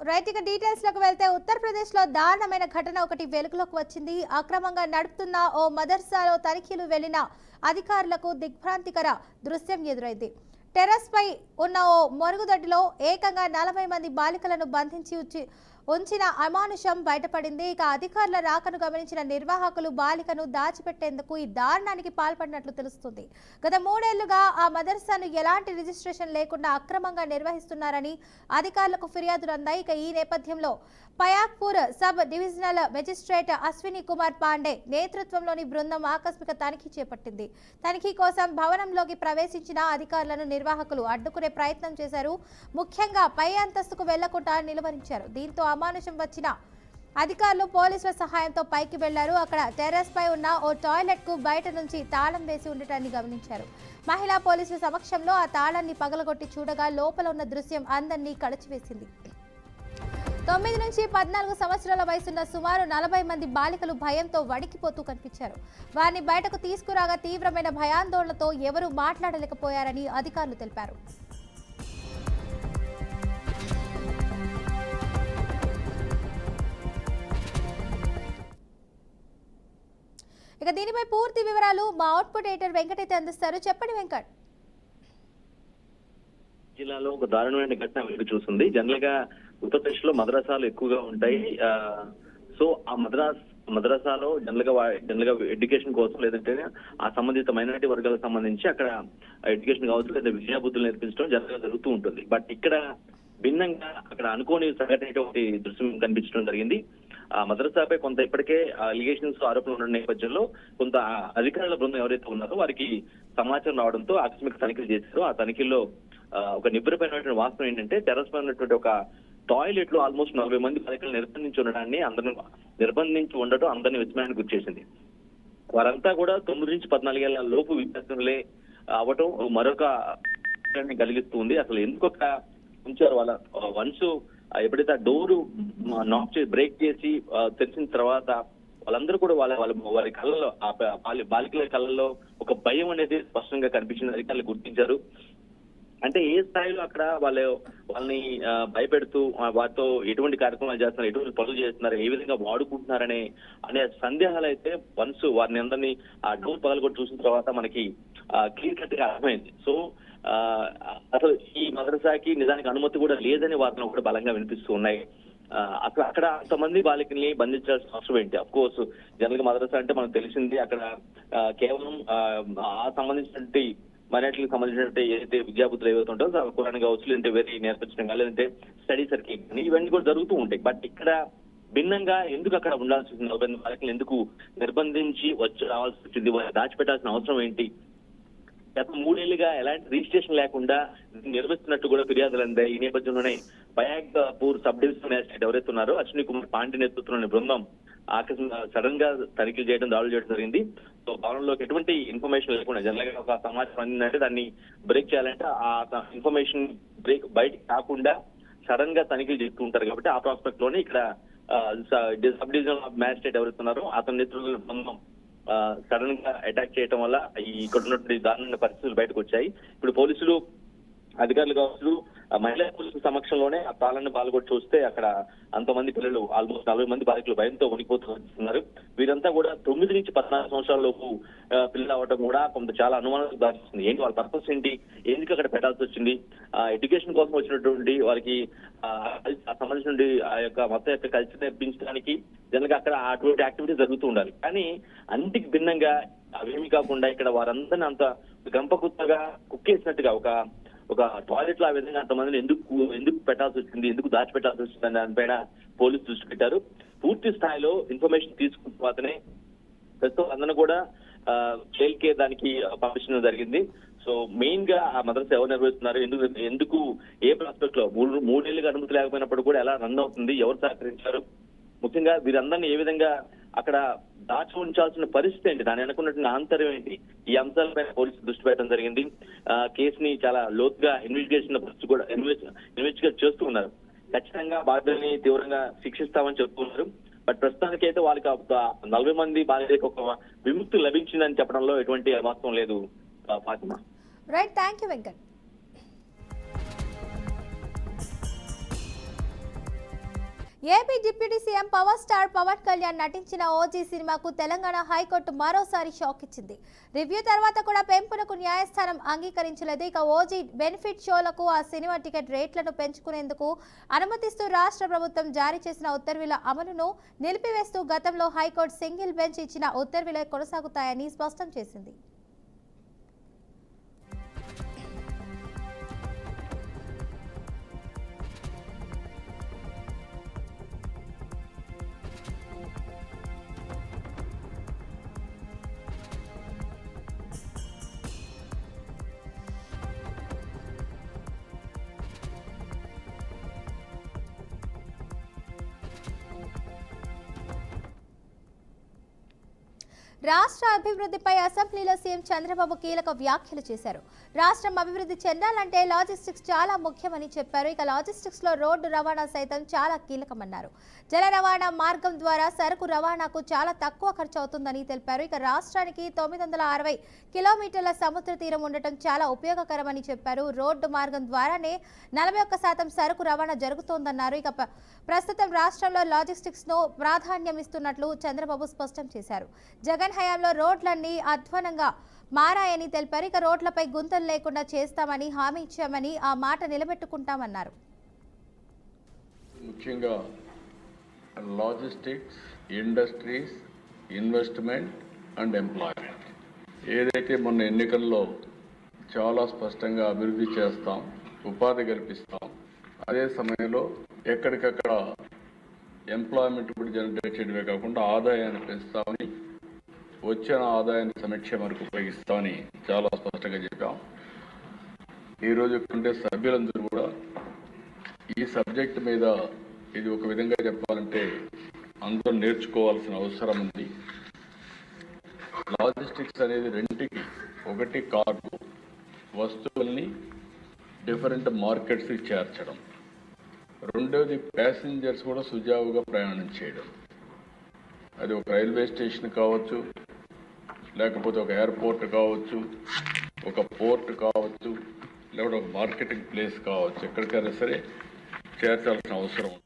Right, ఇక details లోకి వెళ్తే ఉత్తరప్రదేశ్ లో దారుణమైన ఘటన ఒకటి వెలుగులోకి వచ్చింది. అక్రమంగా నడుపుతున్న ఓ మదర్సాలో తనిఖీలు వెళ్లిన అధికారులకు దిగ్భ్రాంతికర దృశ్యం ఎదురైంది. టెర్రస్ పై ఉన్న ఓ మరుగుదొడ్డిలో ఏకంగా 40 మంది బాలికలను బంధించి ఉంచిన అమానుషం బయటపడింది. ఇక అధికారుల రాకను గమనించిన నిర్వాహకులు బాలికను దాచిపెట్టేందుకు ఈ దారుణానికి పాల్పడినట్లు తెలుస్తుంది. గత 3 ఏళ్లుగా ఆ మదర్సాను ఎలాంటి రిజిస్ట్రేషన్ లేకుండా అక్రమంగా నిర్వహిస్తున్నారని అధికారులకు ఫిర్యాదులు అందాయి. ఇక ఈ నేపథ్యంలో Payagpur sub divisional magistrate Ashwini Kumar Pandey నేతృత్వంలోని బృందం ఆకస్మిక తనిఖీ చేపట్టింది. తనిఖీ కోసం భవనంలోకి ప్రవేశించిన అధికారులను నిర్వాహకులు అడ్డుకునే ప్రయత్నం చేశారు. ముఖ్యంగా పై అంతస్తుకు వెళ్లకుండా నిలువరించారు. దీంతో అమానుషం వచ్చిన అధికారులు పోలీసుల సహాయంతో పైకి వెళ్లారు. అక్కడ టెర్రస్ పై ఉన్న ఓ టాయిలెట్ కు బయట నుంచి తాళం వేసి ఉండటాన్ని గమనించారు. మహిళా పోలీసుల సమక్షంలో ఆ తాళాన్ని పగలగొట్టి చూడగా లోపల ఉన్న దృశ్యం అందరినీ కలచివేసింది. 9 నుంచి 14 సంవత్సరాల వయసున్న సుమారు 40 మంది బాలికలు భయంతో వణికిపోతూ కనిపించారు. వారిని బయటకు తీసుకురాగా తీవ్రమైన భయాందోళనతో ఎవరూ మాట్లాడలేకపోయారని అధికారులు తెలిపారు. ఇక దీనిపై పూర్తి వివరాలు మా అవుట్పుట్ ఎడిటర్ వెంకట్ అయితే అందిస్తారు. చెప్పండి వెంకట్. జిల్లాలో ఒక దారుణమైన ఘటన వెలుగు చూస్తుంది. జనరల్ గా ఉత్తరప్రదేశ్ లో మద్రసాలు ఎక్కువగా ఉంటాయి. సో ఆ మద్రసాలో జనరల్ గా ఎడ్యుకేషన్ కోసం లేదంటే ఆ సంబంధిత మైనారిటీ వర్గాలకు సంబంధించి అక్కడ ఎడ్యుకేషన్ కావచ్చు లేదా విద్యాబుద్ధులు నేర్పించడం జనరల్ గా జరుగుతూ ఉంటుంది. బట్ ఇక్కడ భిన్నంగా అక్కడ అనుకోని సంఘటన ఒకటి దృశ్యం కనిపించడం జరిగింది. ఆ మద్రసాపై కొంత ఇప్పటికే అలిగేషన్స్ ఆరోపణలు ఉన్న నేపథ్యంలో కొంత అధికారుల బృందం ఎవరైతే ఉన్నారో వారికి సమాచారం రావడంతో ఆకస్మిక తనిఖీలు చేశారు. ఆ తనిఖీల్లో ఒక నిబ్బరమైనటువంటి వాస్తవం ఏంటంటే టెర్రస్ పై ఉన్నటువంటి ఒక టాయిలెట్ లో ఆల్మోస్ట్ 40 మంది బాలికలు నిర్బంధించి ఉండటం అందరినీ విస్మయానికి గురిచేసింది. వారంతా కూడా 9 నుంచి 14 ఏళ్ల లోపు విద్యార్థులే అవటం మరొక కలిగిస్తూ ఉంది. అసలు ఎందుకు ఉంచారు వాళ్ళ వన్స్ ఎప్పుడైతే ఆ డోరు నాక్ చేసి బ్రేక్ చేసి తెరిచిన తర్వాత వాళ్ళందరూ కూడా వారి కళ్ళలో బాలికల కళ్ళలో ఒక భయం అనేది స్పష్టంగా కనిపించింది. అధికారులు గుర్తించారు. అంటే ఏ స్థాయిలో అక్కడ వాళ్ళని భయపెడుతూ వారితో ఎటువంటి కార్యక్రమాలు చేస్తున్నారు, ఎటువంటి పనులు చేస్తున్నారు, ఏ విధంగా వాడుకుంటున్నారనే సందేహాలు అయితే వన్స్ వారిని అందరినీ ఆ డోర్ పగలగొట్టి చూసిన తర్వాత మనకి క్లియర్ కట్ గా అర్థమైంది. సో అసలు ఈ మదరసాకి నిజానికి అనుమతి కూడా లేదని వార్తలు కూడా బలంగా వినిపిస్తూ ఉన్నాయి. అక్కడ అంతమంది బాలికల్ని బంధించాల్సిన అవసరం ఏంటి? అఫ్ కోర్స్ జనరల్ గా మదరసా అంటే మనకు తెలిసింది అక్కడ కేవలం ఆ సంబంధించినటువంటి మైనారిటీలకు సంబంధించినట్టు ఏదైతే విద్యాబుద్ధులు ఏవైతే ఉంటారో కురాన్ కావచ్చు, లేదంటే వేరే నేర్పించడం కానీ లేదంటే స్టడీ సర్కిల్ కానీ ఇవన్నీ కూడా జరుగుతూ ఉంటాయి. బట్ ఇక్కడ భిన్నంగా ఎందుకు అక్కడ ఉండాల్సి వచ్చింది? 40 బాలికలు ఎందుకు నిర్బంధించి రావాల్సి వచ్చింది? దాచిపెట్టాల్సిన అవసరం ఏంటి? గత 3 ఏళ్లుగా ఎలాంటి రిజిస్ట్రేషన్ లేకుండా నిర్వహిస్తున్నట్టు కూడా ఫిర్యాదులు అందాయి. ఈ నేపథ్యంలోనే పయాక్పూర్ సబ్ డివిజనల్ మేజిస్ట్రేట్ ఎవరైతే ఉన్నారో అశ్విని కుమార్ పాండే నేతృత్వంలోని బృందం సడన్ గా తనిఖీలు చేయడం, దాడులు చేయడం జరిగింది. సో భవనంలోకి ఎటువంటి ఇన్ఫర్మేషన్ లేకుండా జనరల్ గా ఒక సమాచారం అందిందంటే దాన్ని బ్రేక్ చేయాలంటే ఆ ఇన్ఫర్మేషన్ బయటకు కాకుండా సడన్ గా తనిఖీలు చేస్తూ ఉంటారు. కాబట్టి ఆ ప్రాస్పెక్ట్ లోనే ఇక్కడ సబ్ డివిజనల్ మ్యాజిస్ట్రేట్ ఎవరైతే ఉన్నారో అతని నేతృత్వంలో బృందం సడన్ గా అటాక్ చేయడం వల్ల ఇక్కడ ఉన్నటువంటి దారుణ పరిస్థితులు బయటకు వచ్చాయి. ఇప్పుడు పోలీసులు అధికారులు కావచ్చు మహిళా పోలీసుల సమక్షంలోనే ఆ తాళాన్ని పాల్గొట్టి చూస్తే అక్కడ అంతమంది పిల్లలు ఆల్మోస్ట్ 40 మంది బాలికలు భయంతో వణికిపోతున్నారు. వీరంతా కూడా 9 నుంచి 14 సంవత్సరాల లోపు పిల్లలు అవడం కూడా కొంత చాలా అనుమానాలకు దారిస్తుంది. ఏంటి వాళ్ళ పర్పస్ ఏంటి? ఎందుకు అక్కడ పెట్టాల్సి వచ్చింది? ఎడ్యుకేషన్ కోసం వచ్చినటువంటి వారికి సంబంధించిన ఆ యొక్క మొత్తం యొక్క కల్చర్ నేర్పించడానికి జనరల్ గా అక్కడ అటువంటి యాక్టివిటీస్ జరుగుతూ ఉండాలి. కానీ అన్నిటికి భిన్నంగా అవేమి కాకుండా ఇక్కడ వారందరినీ అంత గంపగుత్తగా కుక్కేసినట్టుగా ఒక టాయిలెట్ లో ఆ విధంగా అంతమందిని ఎందుకు పెట్టాల్సి వచ్చింది, ఎందుకు దాచిపెట్టాల్సి వచ్చింది అని దానిపైన పోలీసులు దృష్టి పెట్టారు. పూర్తి స్థాయిలో ఇన్ఫర్మేషన్ తీసుకున్న తర్వాతనే ప్రస్తుతం అందరూ కూడా జైలుకే దానికి పంపించడం జరిగింది. సో మెయిన్ గా ఆ మదర్సా ఎవరు నిర్వహిస్తున్నారు, ఎందుకు ఏ ప్రాస్పెక్ట్ లో 3 ఏళ్ళుగా అనుమతి లేకపోయినప్పుడు కూడా ఎలా రన్ అవుతుంది, ఎవరు సహకరించారు, ముఖ్యంగా వీరందరినీ ఏ విధంగా అక్కడ దాచి ఉంచాల్సిన పరిస్థితి ఏంటి, దాని అనుకున్నటువంటి ఆంతర్యం ఏంటి, ఈ అంశాలపైన పోలీసులు దృష్టి పెట్టడం జరిగింది. కేసుని చాలా లోతుగా ఇన్వెస్టిగేట్ చేస్తూ ఉన్నారు. ఖచ్చితంగా బాధ్యుల్ని తీవ్రంగా శిక్షిస్తామని చెప్తున్నారు. బట్ ప్రస్తుతానికి అయితే వాళ్ళకి 40 మంది బాధితులకు ఒక విముక్తి లభించిందని చెప్పడంలో ఎటువంటి వాస్తవం లేదు. Fatima. Right, thank you Venkat. AP deputy CM power star Pawan Kalyan నటించిన ఓజీ సినిమాకు తెలంగాణ హైకోర్టు మరోసారి షాక్ ఇచ్చింది. రివ్యూ తర్వాత కూడా పెంపునకు న్యాయస్థానం అంగీకరించలేదు. ఇక ఓజీ బెనిఫిట్ షోలకు ఆ సినిమా టికెట్ రేట్లను పెంచుకునేందుకు అనుమతిస్తూ రాష్ట్ర ప్రభుత్వం జారీ చేసిన ఉత్తర్వుల అమలును నిలిపివేస్తూ గతంలో హైకోర్టు సింగిల్ బెంచ్ ఇచ్చిన ఉత్తర్వులే కొనసాగుతాయని స్పష్టం చేసింది. రాష్ట్ర అభివృద్ధిపై అసెంబ్లీలో సీఎం చంద్రబాబు కీలక వ్యాఖ్యలు చేశారు. రాష్ట్రం అభివృద్ధి చెందాలంటే లాజిస్టిక్స్ చాలా ముఖ్యమని చెప్పారు. ఇక లాజిస్టిక్స్ లో రోడ్డు రవాణా సైతం చాలా కీలకమన్నారు. జల రవాణా మార్గం ద్వారా సరుకు రవాణాకు చాలా తక్కువ ఖర్చు అవుతుందని తెలిపారు. ఇక రాష్ట్రానికి 960 కిలోమీటర్ల సముద్ర తీరం ఉండటం చాలా ఉపయోగకరమని చెప్పారు. రోడ్డు మార్గం ద్వారానే 41% సరుకు రవాణా జరుగుతోందన్నారు. ఇక ప్రస్తుతం రాష్ట్రంలో లాజిస్టిక్స్ ను ప్రాధాన్యం ఇస్తున్నట్లు చంద్రబాబు స్పష్టం చేశారు. జగన్ హయాంలో రోడ్లన్నీ అధ్వానంగా మారాయని తెలిపారు. ఇక రోడ్లపై గుంతలు లేకుండా చేస్తామని హామీ ఇచ్చామని ఆ మాట నిలబెట్టుకుంటామన్నారు. ముఖ్యంగా logistics, industries, investment and employment ఏదైతే మొన్న ఎన్నికల్లో చాలా స్పష్టంగా అభివృద్ధి చేస్తాం, ఉపాధి కల్పిస్తాం, అదే సమయంలో ఎక్కడికక్కడ ఎంప్లాయ్మెంట్ కూడా జనరేట్ చేయడమే కాకుండా ఆదాయాన్ని పెంచుతామని, వచ్చిన ఆదాయాన్ని సంక్షేమానికి ఉపయోగిస్తామని చాలా స్పష్టంగా చెప్పాం. ఈరోజు ఉండే సభ్యులందరూ కూడా ఈ సబ్జెక్ట్ మీద ఇది ఒక విధంగా చెప్పాలంటే అందరూ నేర్చుకోవాల్సిన అవసరం ఉంది. లాజిస్టిక్స్ అనేది రెండుకి, ఒకటి కార్గో వస్తువుల్ని డిఫరెంట్ మార్కెట్స్కి చేర్చడం, రెండవది ప్యాసింజర్స్ కూడా సుజావుగా ప్రయాణం చేయడం. అది ఒక రైల్వే స్టేషన్ కావచ్చు, లేకపోతే ఒక ఎయిర్పోర్ట్ కావచ్చు, ఒక పోర్ట్ కావచ్చు, లేకపోతే ఒక మార్కెటింగ్ ప్లేస్ కావచ్చు, ఎక్కడికైనా సరే చేర్చాల్సిన అవసరం ఉంది.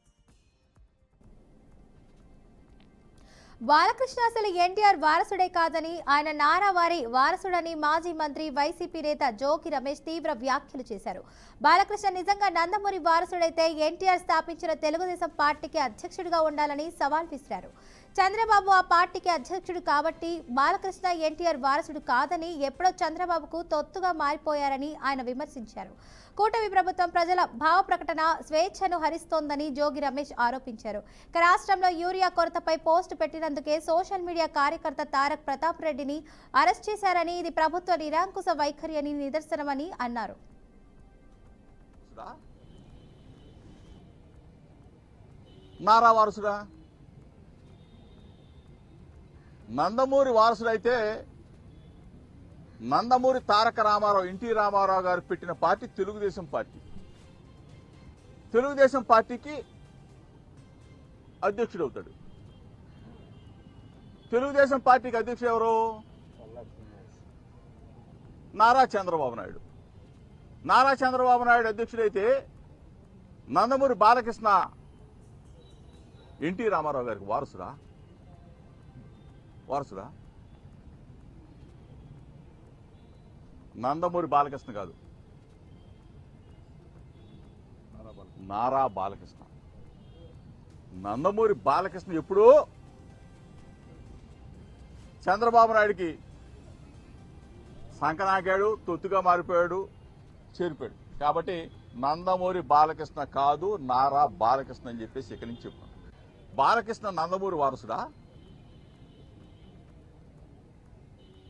బాలకృష్ణ అసలు ఎన్టీఆర్ వారసుడే కాదని, ఆయన నారా వారి వారసుడని మాజీ మంత్రి వైసీపీ నేత జోగి రమేష్ తీవ్ర వ్యాఖ్యలు చేశారు. బాలకృష్ణ నిజంగా నందమూరి వారసుడైతే ఎన్టీఆర్ స్థాపించిన తెలుగుదేశం పార్టీకి అధ్యక్షుడిగా ఉండాలని సవాల్ విసిరారు. చంద్రబాబు ఆ పార్టీకి అధ్యక్షుడు కాబట్టి బాలకృష్ణ ఎన్టీఆర్ వారసుడు కాదని, ఎప్పుడో చంద్రబాబుకు తొత్తుగా మారిపోయారని ఆయన విమర్శించారు. కూటమి ప్రభుత్వం ప్రజల భావ ప్రకటన స్వేచ్ఛను హరిస్తోందని జోగి రమేష్ ఆరోపించారు. రాష్ట్రంలో యూరియా కొరతపై పోస్టు పెట్టినందుకే సోషల్ మీడియా కార్యకర్త తారక్ ప్రతాప్ రెడ్డిని అరెస్ట్ చేశారని, ఇది ప్రభుత్వ నిరంకుశ వైఖరి అని నిదర్శనమని అన్నారు. నారా వారసుడా, నందమూరి వారసుడైతే నందమూరి తారక రామారావు, ఎన్టీ రామారావు గారు పెట్టిన పార్టీ తెలుగుదేశం పార్టీ. తెలుగుదేశం పార్టీకి అధ్యక్షుడు అవుతాడు. తెలుగుదేశం పార్టీకి అధ్యక్షుడు ఎవరు? నారా చంద్రబాబు నాయుడు. నారా చంద్రబాబు నాయుడు అధ్యక్షుడైతే నందమూరి బాలకృష్ణ ఎన్టీ రామారావు గారికి వారసుడా? వారసుడా? నందమూరి బాలకృష్ణ కాదు, నారా బాలకృష్ణ. నందమూరి బాలకృష్ణ ఎప్పుడూ చంద్రబాబు నాయుడికి సంకనాగాడు, తొత్తుగా మారిపోయాడు, చేరిపోయాడు. కాబట్టి నందమూరి బాలకృష్ణ కాదు, నారా బాలకృష్ణ అని చెప్పేసి ఇక్కడి నుంచి చెప్పాను. బాలకృష్ణ నందమూరి వారసుడా?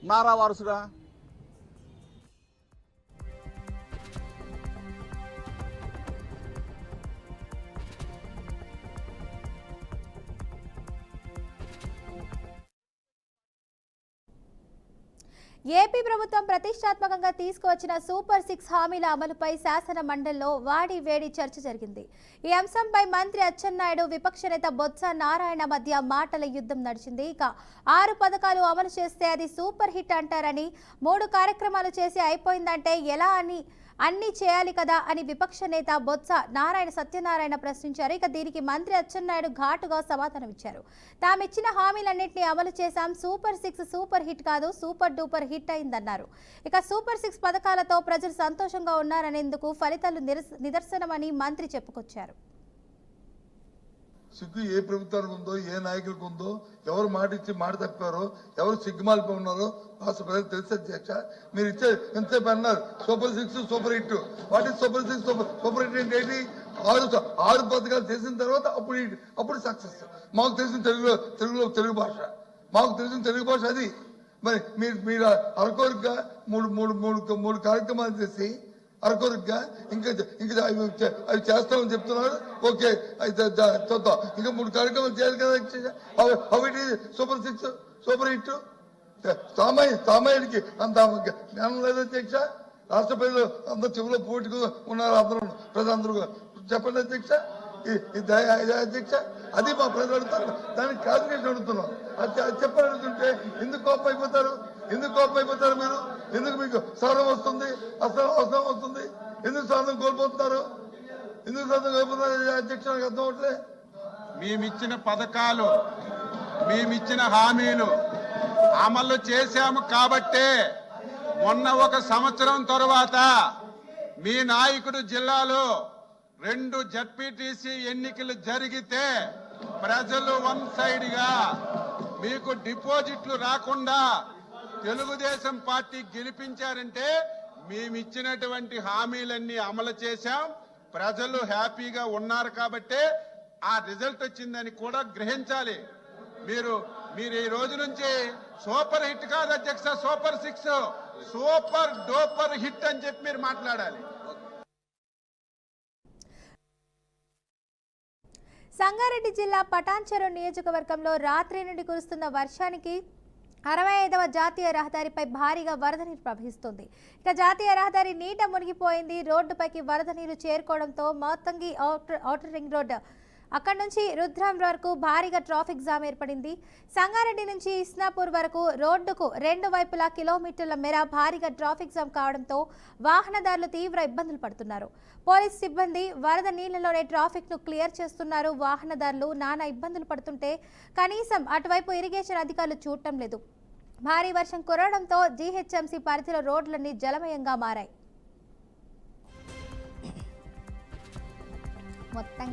నారా వారసుడా? ఏపీ ప్రభుత్వం ప్రతిష్టాత్మకంగా తీసుకువచ్చిన సూపర్ 6 హామీల అమలుపై శాసన మండలిలో వాడి వేడి చర్చ జరిగింది. ఈ అంశంపై మంత్రి అచ్చెన్నాయుడు, విపక్ష నేత బొత్స నారాయణ మధ్య మాటల యుద్ధం నడిచింది. ఇక 6 పథకాలు అమలు చేస్తే అది సూపర్ హిట్ అంటారని, 3 కార్యక్రమాలు చేసి అయిపోయిందంటే ఎలా అని అన్నీ చేయాలి కదా అని విపక్ష నేత బొత్స నారాయణ సత్యనారాయణ ప్రశ్నించారు. ఇక దీనికి మంత్రి అచ్చెన్నాయుడు ఘాటుగా సమాధానమిచ్చారు. తామిచ్చిన హామీలన్నింటినీ అమలు చేశాం, సూపర్ 6 సూపర్ హిట్ కాదు, సూపర్ డూపర్ హిట్ అయిందన్నారు. ఇక సూపర్ 6 పథకాలతో ప్రజలు సంతోషంగా ఉన్నారనేందుకు ఫలితాలు నిదర్శనమని మంత్రి చెప్పుకొచ్చారు. సిగ్గు ఏ ప్రభుత్వానికి ఉందో, ఏ నాయకులకు ఉందో, ఎవరు మాట ఇచ్చి మాట తప్పారో, ఎవరు సిగ్గుమాలిపై ఉన్నారో రాష్ట్ర ప్రజలకు తెలుసు అధ్యక్ష. మీరు ఇచ్చే ఎంతసేపు అన్నారు సూపర్ 6 సూపర్ హిట్. వాటి సూపర్ 6 సూపర్ హిట్ అంటే ఏంటి? 6 పథకాలు చేసిన తర్వాత అప్పుడు సక్సెస్. మాకు తెలిసిన తెలుగు భాష, మాకు తెలిసిన తెలుగు భాష అది. మరి మీరు అరకొరగా మూడు కార్యక్రమాలు చేసి అరకొరగా ఇంకా అవి చేస్తామని చెప్తున్నారు. ఓకే, అయితే చూద్దాం. ఇంకా 3 కార్యక్రమాలు చేయాలి కదా. అవి సూపర్ 6 సూపర్ హిట్. సామాన్యుడికి అంత జ్ఞానం లేదు అధ్యక్ష. రాష్ట్ర ప్రజలు అందరూ చెవులో పోటీగా ఉన్నారు. ప్రజలందరూ చెప్పండి అధ్యక్ష. అధ్యక్ష అది మా ప్రజలు అడుగుతారు, దానికి క్లారిఫికేషన్ అడుగుతున్నాం. అది చెప్పని అడుగుతుంటే ఎందుకు కోపం అయిపోతారు? మీరు? ఎందుకు మీకు సహనం వస్తుంది, అవసరం వస్తుంది? ఎందుకు సహనం కోల్పోతున్నారు? అధ్యక్ష నాకు అర్థం అవట్లే. మేమిచ్చిన పథకాలు, మేమిచ్చిన హామీలు అమలు చేశాము కాబట్టే మొన్న 1 సంవత్సరం తరువాత మీ నాయకుడు జిల్లాలో 2 జడ్పీటీసీ ఎన్నికలు జరిగితే ప్రజలు 1 సైడ్ గా మీకు డిపాజిట్లు రాకుండా తెలుగుదేశం పార్టీ గెలిపించారంటే మేమిచ్చినటువంటి హామీలన్నీ అమలు చేశాం. ప్రజలు హ్యాపీగా ఉన్నారు కాబట్టే ఆ రిజల్ట్ వచ్చిందని కూడా గ్రహించాలి. మీరు ఈ రోజు నుంచి సూపర్ హిట్ కాదు అధ్యక్ష, సూపర్ 6 సూపర్ డూపర్ హిట్ అని చెప్పి మీరు మాట్లాడాలి. సంగారెడ్డి జిల్లా పటాన్చెరు నియోజకవర్గంలో రాత్రి నుండి కురుస్తున్న వర్షానికి 65వ జాతీయ రహదారిపై భారీగా వరద నీరు ప్రవహిస్తుంది. ఇక జాతీయ రహదారి నీట మునిగిపోయింది. రోడ్డుపైకి వరద నీరు చేరుకోవడంతో మోత్తంగి ఔటర్ రింగ్ రోడ్ అక్కడి నుంచి రుద్రం వరకు భారీగా ట్రాఫిక్ జామ్ ఏర్పడింది. సంగారెడ్డి నుంచి ఇస్నాపూర్ వరకు రోడ్డుకు 2 వైపులా కిలోమీటర్ల మేర భారీగా ట్రాఫిక్ జామ్ కావడంతో వాహనదారులు తీవ్ర ఇబ్బందులు పడుతున్నారు. పోలీస్ సిబ్బంది వరద నీళ్లలోనే ట్రాఫిక్ ను క్లియర్ చేస్తున్నారు. వాహనదారులు నానా ఇబ్బందులు పడుతుంటే కనీసం అటువైపు ఇరిగేషన్ అధికారులు చూడటం లేదు. భారీ వర్షం కురవడంతో జీహెచ్ఎంసీ పరిధిలో రోడ్లన్నీ జలమయంగా మారాయి. మొత్తం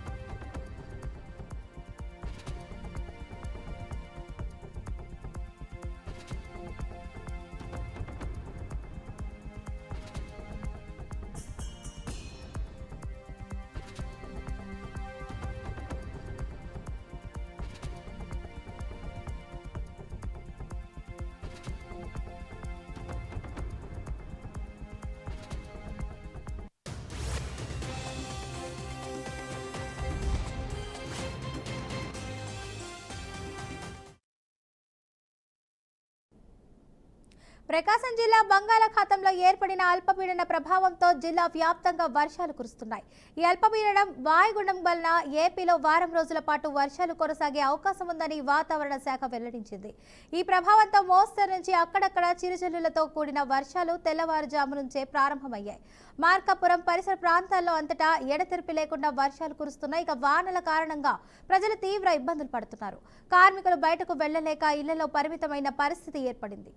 ప్రకాశం జిల్లా బంగాళాఖాతంలో ఏర్పడిన అల్పపీడన ప్రభావంతో జిల్లా వ్యాప్తంగా వర్షాలు కురుస్తున్నాయి. ఈ అల్పపీడనం వాయుగుండం వలన ఏపీలో వారం రోజుల పాటు వర్షాలు కొనసాగే అవకాశం ఉందని వాతావరణ శాఖ వెల్లడించింది. ఈ ప్రభావంతో మోస్తరు నుంచి అక్కడక్కడ చిరుజల్లులతో కూడిన వర్షాలు తెల్లవారుజాము నుంచే ప్రారంభమయ్యాయి. మార్కాపురం పరిసర ప్రాంతాల్లో అంతటా ఎడతెరిపి లేకుండా వర్షాలు కురుస్తున్నాయి. ఇక వానల కారణంగా ప్రజలు తీవ్ర ఇబ్బందులు పడుతున్నారు. కార్మికులు బయటకు వెళ్లలేక ఇళ్లలో పరిమితమైన పరిస్థితి ఏర్పడింది.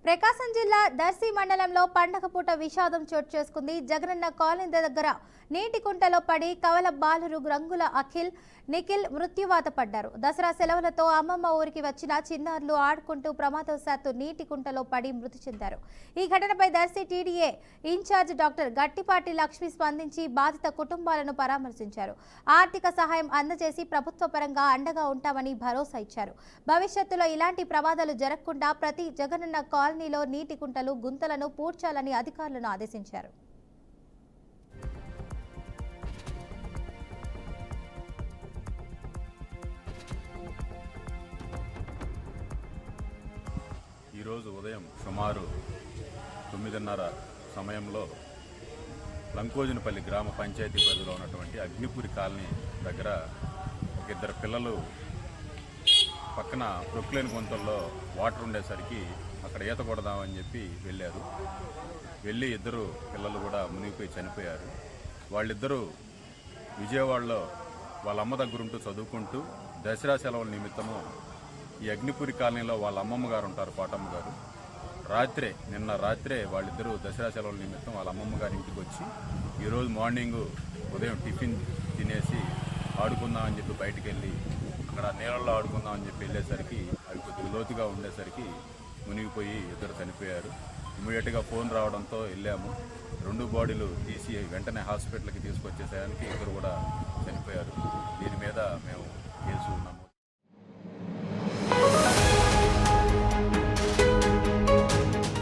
ప్రకాశం జిల్లా దర్శి మండలంలో పండగ పూట విషాదం చోటు చేసుకుంది. జగనన్న కాలనీ దగ్గర నీటి కుంటలో పడి కవల బాలురు రంగుల అఖిల్, నిఖిల్ మృత్యువాత పడ్డారు. దసరా సెలవులతో అమ్మమ్మ ఊరికి వచ్చిన చిన్నారులు ఆడుకుంటూ ప్రమాదవశాత్తు నీటి కుంటలో పడి మృతి చెందారు. ఈ ఘటనపై Darsi TDP incharge doctor Gottipati Lakshmi స్పందించి బాధిత కుటుంబాలను పరామర్శించారు. ఆర్థిక సహాయం అందజేసి ప్రభుత్వ పరంగా అండగా ఉంటామని భరోసా ఇచ్చారు. భవిష్యత్తులో ఇలాంటి ప్రమాదాలు జరగకుండా ప్రతి జగనన్న కాలనీలో నీటి కుంటలు, గుంతలను పూడ్చాలని అధికారులను ఆదేశించారు. ఈరోజు ఉదయం సుమారు 9:30 సమయంలో లంకోజునపల్లి గ్రామ పంచాయతీ పరిధిలో ఉన్నటువంటి అగ్నిపురి కాలనీ దగ్గర ఒక ఇద్దరు పిల్లలు పక్కన ప్రొక్లేన్ గుంతల్లో వాటర్ ఉండేసరికి అక్కడ ఈత కొడదామని చెప్పి వెళ్ళారు. వెళ్ళి ఇద్దరు పిల్లలు కూడా మునిగిపోయి చనిపోయారు. వాళ్ళిద్దరూ విజయవాడలో వాళ్ళ అమ్మ దగ్గరుంటూ చదువుకుంటూ దసరా సెలవుల నిమిత్తము ఈ అగ్నిపురి కాలనీలో వాళ్ళ అమ్మమ్మ గారు ఉంటారు, కోటమ్మ గారు. నిన్న రాత్రే వాళ్ళిద్దరూ దసరా సెలవుల నిమిత్తం వాళ్ళ అమ్మమ్మ గారి ఇంటికి వచ్చి ఈరోజు మార్నింగ్ ఉదయం టిఫిన్ తినేసి ఆడుకుందామని చెప్పి బయటికి వెళ్ళి అక్కడ నీళ్ళల్లో ఆడుకుందామని చెప్పి వెళ్ళేసరికి అవి కొద్దిగా లోతుగా ఉండేసరికి మునిగిపోయి ఇద్దరు చనిపోయారు. ఇమీడియట్గా ఫోన్ రావడంతో వెళ్ళాము. 2 బాడీలు తీసి వెంటనే హాస్పిటల్కి తీసుకొచ్చేసరికి ఇద్దరు కూడా చనిపోయారు. దీని మీద మేము కేసు నమోదు